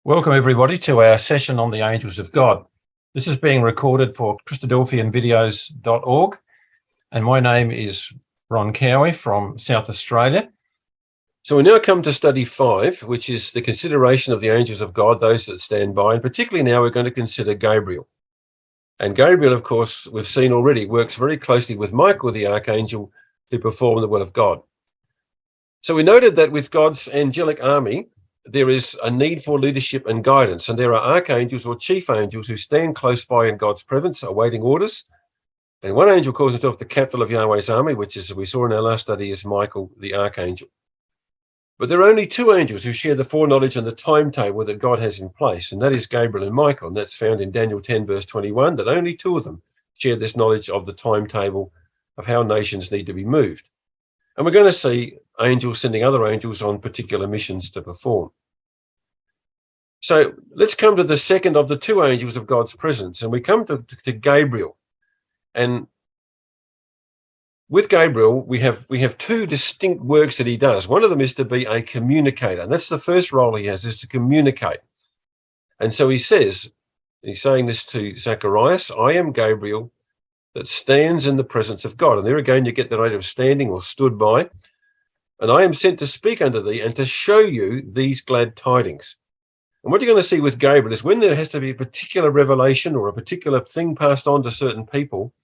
Welcome everybody to our session on the angels of God. This is being recorded for Christadelphian and my name is Ron Cowie from South Australia. So we now come to study 5, which is the consideration of the angels of God, those that stand by, and particularly now we're going to consider Gabriel. And Gabriel, of course, we've seen already, works very closely with Michael, the archangel, to perform the will of God. So we noted that with God's angelic army, there is a need for leadership and guidance, and there are archangels or chief angels who stand close by in God's presence, awaiting orders. And one angel calls himself the captain of Yahweh's army, which, as we saw in our last study, is Michael, the archangel. But there are only 2 angels who share the foreknowledge and the timetable that God has in place, and that is Gabriel and Michael. And that's found in Daniel 10, verse 21, that only 2 of them share this knowledge of the timetable of how nations need to be moved. And we're going to see angels sending other angels on particular missions to perform. So let's come to the second of the 2 angels of God's presence, and we come to Gabriel. And with Gabriel, we have 2 distinct works that he does. One of them is to be a communicator, and that's the first role he has, is to communicate. And so he says, he's saying this to Zacharias, I am Gabriel that stands in the presence of God. And there again, you get the idea of standing or stood by. And I am sent to speak unto thee and to show you these glad tidings. And what you're going to see with Gabriel is when there has to be a particular revelation or a particular thing passed on to certain people,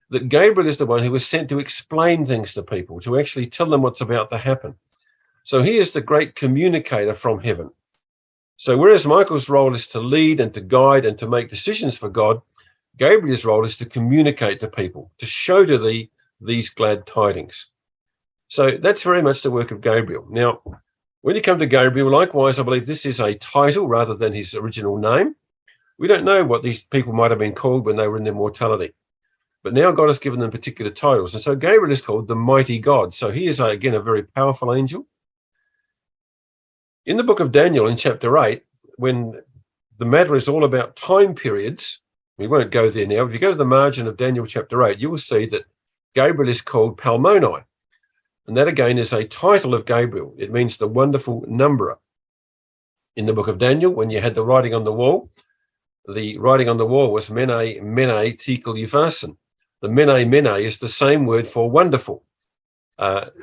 that Gabriel is the one who is sent to explain things to people, to actually tell them what's about to happen. So he is the great communicator from heaven. So whereas Michael's role is to lead and to guide and to make decisions for God, Gabriel's role is to communicate to people, to show to thee these glad tidings. So that's very much the work of Gabriel. Now, when you come to Gabriel, likewise, I believe this is a title rather than his original name. We don't know what these people might have been called when they were in their mortality. But now God has given them particular titles. And so Gabriel is called the mighty God. So he is, again, a very powerful angel. In the book of Daniel, in chapter 8, when the matter is all about time periods, we won't go there now. If you go to the margin of Daniel chapter 8, you will see that Gabriel is called Palmoni. And that, again, is a title of Gabriel. It means the wonderful numberer. In the book of Daniel, when you had the writing on the wall was Mene, Mene, Tekel, Upharsin. The Mene, Mene is the same word for wonderful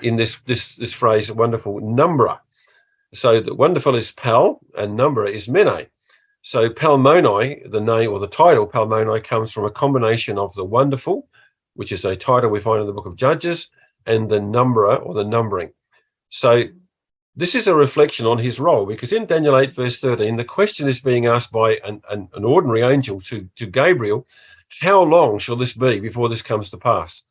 in this phrase, wonderful numberer. So the wonderful is Pal and numberer is Mene. So Palmoni, the name or the title Palmoni, comes from a combination of the wonderful, which is a title we find in the book of Judges, and the numberer or the numbering. So this is a reflection on his role, because in Daniel 8, verse 13, the question is being asked by an ordinary angel to Gabriel, how long shall this be before this comes to pass?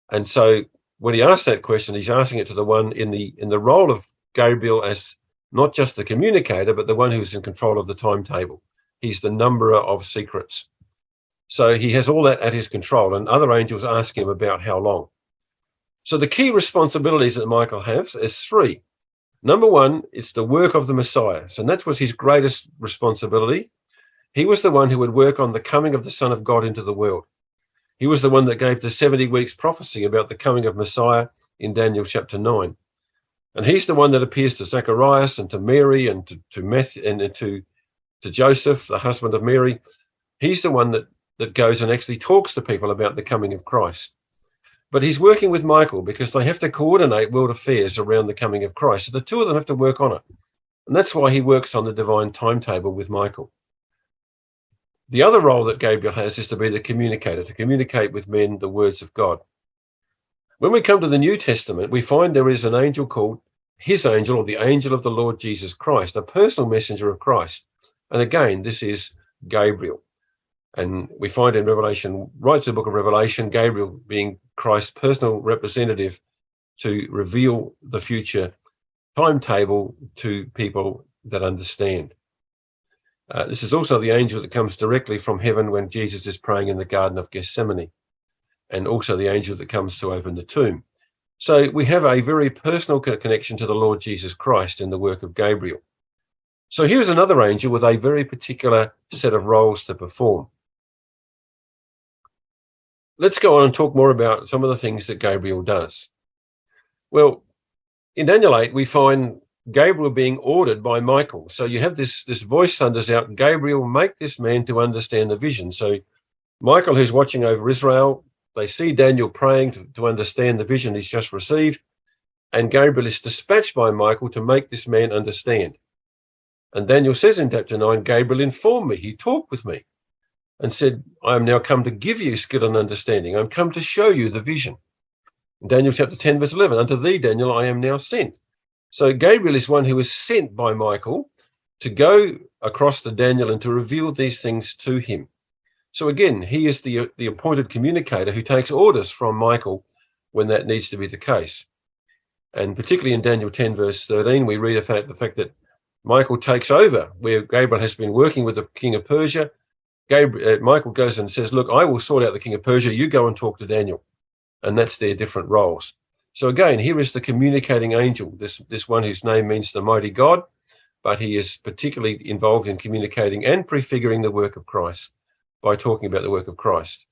And so when he asks that question, he's asking it to the one in the role of Gabriel as not just the communicator, but the one who's in control of the timetable. He's the numberer of secrets. So he has all that at his control, and other angels ask him about how long. So the key responsibilities that Michael has is 3. Number 1, it's the work of the Messiah. So that was his greatest responsibility. He was the one who would work on the coming of the Son of God into the world. He was the one that gave the 70 weeks prophecy about the coming of Messiah in Daniel chapter 9. And he's the one that appears to Zacharias and to Mary and to Matthew and to Joseph, the husband of Mary. He's the one that goes and actually talks to people about the coming of Christ. But he's working with Michael because they have to coordinate world affairs around the coming of Christ. So the 2 of them have to work on it. And that's why he works on the divine timetable with Michael. The other role that Gabriel has is to be the communicator, to communicate with men the words of God. When we come to the New Testament, we find there is an angel called his angel, or the angel of the Lord Jesus Christ, a personal messenger of Christ. And again, this is Gabriel. And we find in Revelation, right to the book of Revelation, Gabriel being Christ's personal representative to reveal the future timetable to people that understand. This is also the angel that comes directly from heaven when Jesus is praying in the Garden of Gethsemane, and also the angel that comes to open the tomb. So we have a very personal connection to the Lord Jesus Christ in the work of Gabriel. So here's another angel with a very particular set of roles to perform. Let's go on and talk more about some of the things that Gabriel does. Well, in Daniel 8, we find Gabriel being ordered by Michael. So you have this voice thunders out, Gabriel, make this man to understand the vision. So Michael, who's watching over Israel, they see Daniel praying to understand the vision he's just received, and Gabriel is dispatched by Michael to make this man understand. And Daniel says in chapter 9, Gabriel informed me, he talked with me and said, I am now come to give you skill and understanding. I'm come to show you the vision. In Daniel chapter 10, verse 11, unto thee, Daniel, I am now sent. So Gabriel is one who was sent by Michael to go across to Daniel and to reveal these things to him. So again, he is the appointed communicator who takes orders from Michael when that needs to be the case. And particularly in Daniel 10, verse 13, we read about the fact that Michael takes over where Gabriel has been working with the king of Persia. Michael goes and says, look, I will sort out the king of Persia. You go and talk to Daniel. And that's their different roles. So again, here is the communicating angel, this one whose name means the mighty God, but he is particularly involved in communicating and prefiguring the work of Christ by talking about the work of Christ.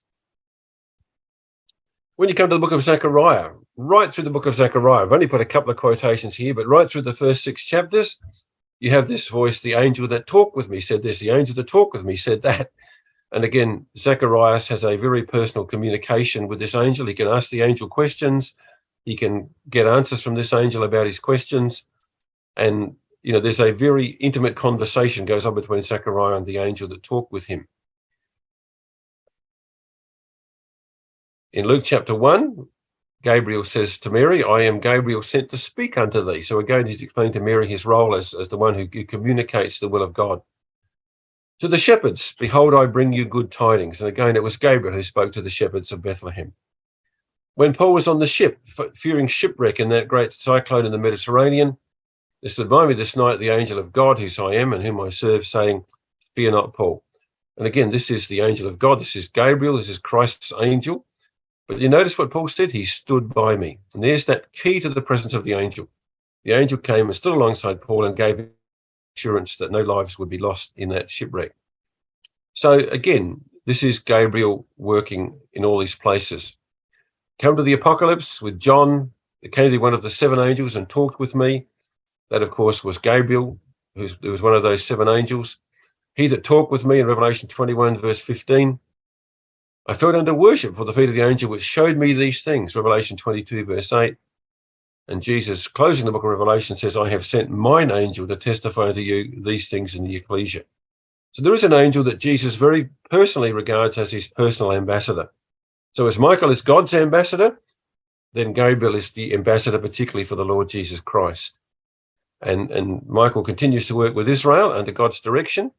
When you come to the book of Zechariah, right through the book of Zechariah, I've only put a couple of quotations here, but right through the first 6 chapters, you have this voice, the angel that talked with me said this, the angel that talked with me said that. And again, Zacharias has a very personal communication with this angel. He can ask the angel questions. He can get answers from this angel about his questions. And, there's a very intimate conversation goes on between Zechariah and the angel that talked with him. In Luke chapter 1, Gabriel says to Mary, I am Gabriel sent to speak unto thee. So again, he's explaining to Mary his role as the one who communicates the will of God. To the shepherds, behold, I bring you good tidings. And again, it was Gabriel who spoke to the shepherds of Bethlehem. When Paul was on the ship, fearing shipwreck in that great cyclone in the Mediterranean, there stood by me this night the angel of God, whose I am and whom I serve, saying, fear not, Paul. And again, this is the angel of God. This is Gabriel. This is Christ's angel. But you notice what Paul said? He stood by me. And there's that key to the presence of the angel. The angel came and stood alongside Paul and gave assurance that no lives would be lost in that shipwreck. So again, this is Gabriel working in all these places. Come to the Apocalypse with John. It came to one of the 7 angels and talked with me. That, of course, was Gabriel, who was one of those 7 angels. He that talked with me in Revelation 21, verse 15. I fell down to worship for the feet of the angel which showed me these things, Revelation 22, verse 8. And Jesus, closing the book of Revelation, says, I have sent mine angel to testify to you these things in the ecclesia. So there is an angel that Jesus very personally regards as his personal ambassador. So as Michael is God's ambassador, then Gabriel is the ambassador particularly for the Lord Jesus Christ. And Michael continues to work with Israel under God's direction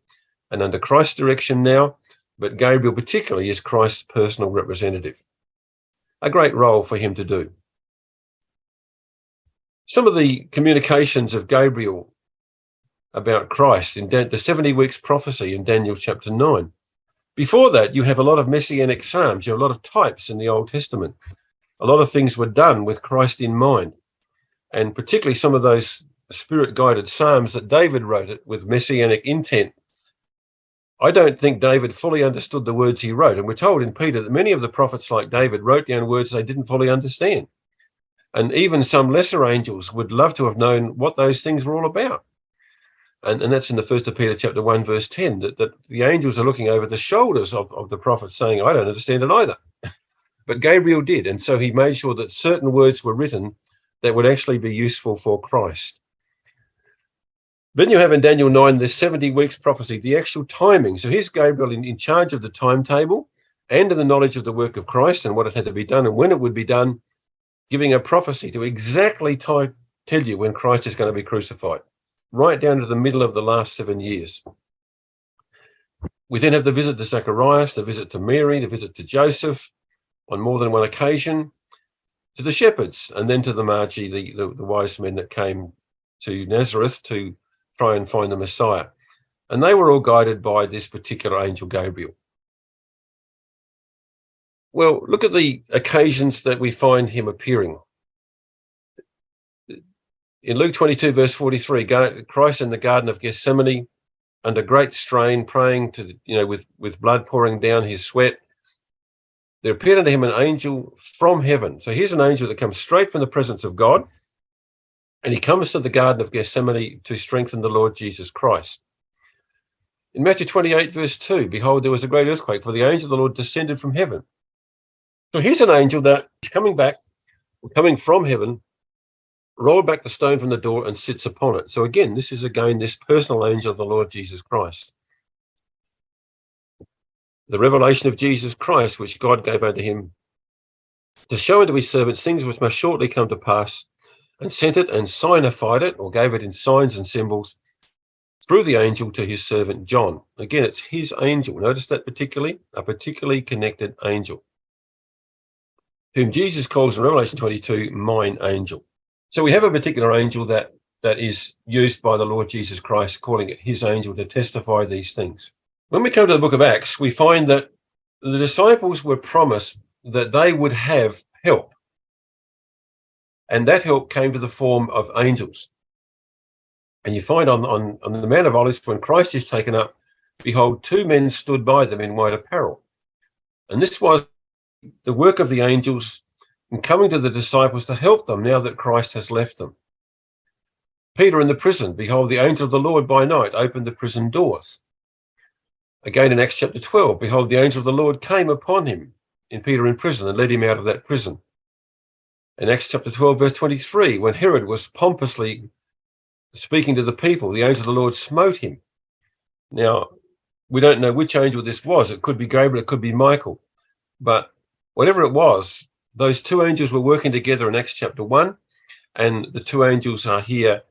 and under Christ's direction now, but Gabriel particularly is Christ's personal representative. A great role for him to do. Some of the communications of Gabriel about Christ in the 70 weeks prophecy in Daniel chapter 9. Before that, you have a lot of messianic psalms. You have a lot of types in the Old Testament. A lot of things were done with Christ in mind. And particularly some of those spirit-guided psalms that David wrote it with messianic intent. I don't think David fully understood the words he wrote. And we're told in Peter that many of the prophets like David wrote down words they didn't fully understand. And even some lesser angels would love to have known what those things were all about. And that's in the 1 Peter chapter 1, verse 10, that the angels are looking over the shoulders of the prophets saying, I don't understand it either. But Gabriel did. And so he made sure that certain words were written that would actually be useful for Christ. Then you have in Daniel 9, the 70 weeks prophecy, the actual timing. So here's Gabriel in charge of the timetable and in the knowledge of the work of Christ and what it had to be done and when it would be done, giving a prophecy to exactly tell you when Christ is going to be crucified, right down to the middle of the last 7 years. We then have the visit to Zacharias, the visit to Mary, the visit to Joseph on more than one occasion, to the shepherds, and then to the Magi, the wise men that came to Nazareth to try and find the Messiah. And they were all guided by this particular angel, Gabriel. Well, look at the occasions that we find him appearing. In Luke 22, verse 43, Christ in the Garden of Gethsemane, under great strain, praying with blood pouring down his sweat, there appeared unto him an angel from heaven. So here's an angel that comes straight from the presence of God. And he comes to the Garden of Gethsemane to strengthen the Lord Jesus Christ. In Matthew 28, verse 2, behold, there was a great earthquake, for the angel of the Lord descended from heaven. So here's an angel that is coming from heaven, rolled back the stone from the door and sits upon it. So again, this is this personal angel of the Lord Jesus Christ. The revelation of Jesus Christ, which God gave unto him to show unto his servants things which must shortly come to pass, and sent it and signified it, or gave it in signs and symbols, through the angel to his servant John. Again, it's his angel. Notice that a particularly connected angel, whom Jesus calls in Revelation 22, mine angel. So we have a particular angel that is used by the Lord Jesus Christ, calling it his angel to testify these things. When we come to the book of Acts, we find that the disciples were promised that they would have help. And that help came to the form of angels. And you find on the Mount of Olives, when Christ is taken up, behold, two men stood by them in white apparel. And this was the work of the angels in coming to the disciples to help them now that Christ has left them. Peter in the prison, behold, the angel of the Lord by night opened the prison doors. Again in Acts chapter 12, behold, the angel of the Lord came upon him, in Peter in prison, and led him out of that prison. In Acts chapter 12, verse 23, when Herod was pompously speaking to the people, the angel of the Lord smote him. Now, we don't know which angel this was. It could be Gabriel, it could be Michael. But whatever it was, those two angels were working together in Acts chapter 1, and the two angels are here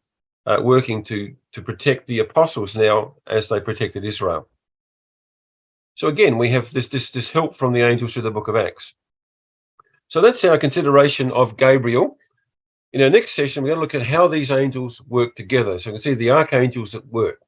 working to protect the apostles now as they protected Israel. So again, we have this help from the angels through the book of Acts. So that's our consideration of Gabriel. In our next session, we're going to look at how these angels work together. So you can see the archangels at work.